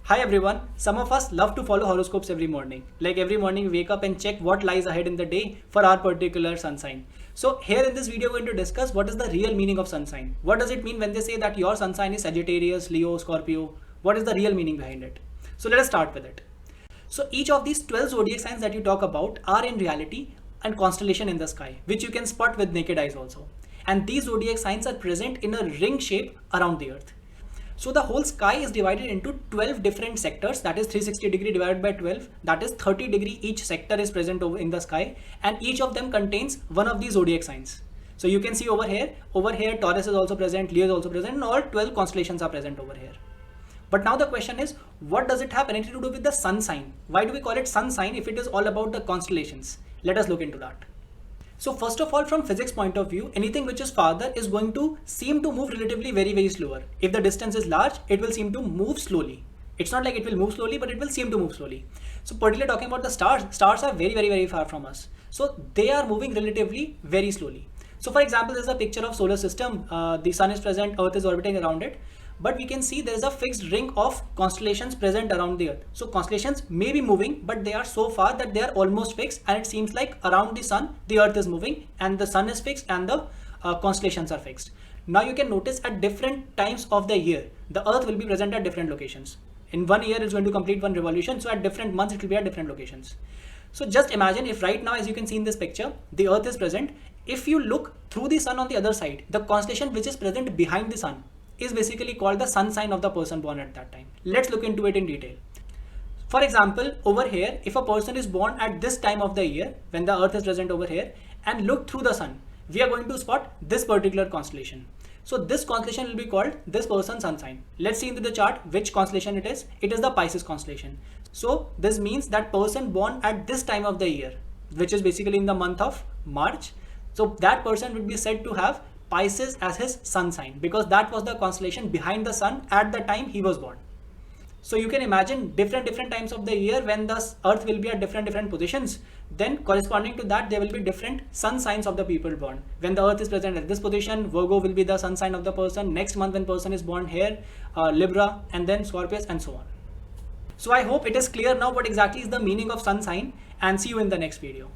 Hi everyone, some of us love to follow horoscopes every morning. Like every morning we wake up and check what lies ahead in the day for our particular sun sign. So here in this video we're going to discuss what is the real meaning of sun sign. What does it mean when they say that your sun sign is Sagittarius, Leo, Scorpio? What is the real meaning behind it? So let us start with it. So each of these 12 zodiac signs that you talk about are in reality a constellation in the sky, which you can spot with naked eyes also. And these zodiac signs are present in a ring shape around the earth. So the whole sky is divided into 12 different sectors, that is 360 degree divided by 12, that is 30 degree each sector is present over in the sky, and each of them contains one of these zodiac signs. So you can see over here Taurus is also present, Leo is also present, and all 12 constellations are present over here. But now the question is, what does it have anything to do with the sun sign? Why do we call it sun sign if it is all about the constellations? Let us look into that. So first of all, from physics point of view, anything which is farther is going to seem to move relatively very slower. If the distance is large, it will seem to move slowly. It's not like it will move slowly, but it will seem to move slowly. So particularly talking about the stars are very far from us. So they are moving relatively very slowly. So for example, this is a picture of solar system. The sun is present, earth is orbiting around it. But we can see there is a fixed ring of constellations present around the earth. So constellations may be moving, but they are so far that they are almost fixed, and it seems like around the sun the earth is moving and the sun is fixed and the constellations are fixed. Now you can notice at different times of the year the earth will be present at different locations. In 1 year it's going to complete one revolution, so at different months it will be at different locations. So just imagine if right now, as you can see in this picture, the earth is present. If you look through the sun on the other side, the constellation which is present behind the sun is basically called the sun sign of the person born at that time. Let's look into it in detail. For example, over here, if a person is born at this time of the year, when the earth is present over here, and look through the sun, we are going to spot this particular constellation. So this constellation will be called this person's sun sign. Let's see into the chart which constellation it is. It is the Pisces constellation. So this means that person born at this time of the year, which is basically in the month of March, so that person would be said to have Pisces as his sun sign, because that was the constellation behind the sun at the time he was born. So you can imagine different times of the year when the earth will be at different positions, then corresponding to that there will be different sun signs of the people born. When the earth is present at this position, Virgo will be the sun sign of the person. Next month when person is born here, Libra, and then Scorpius, and so on. So I hope it is clear now what exactly is the meaning of sun sign, and see you in the next video.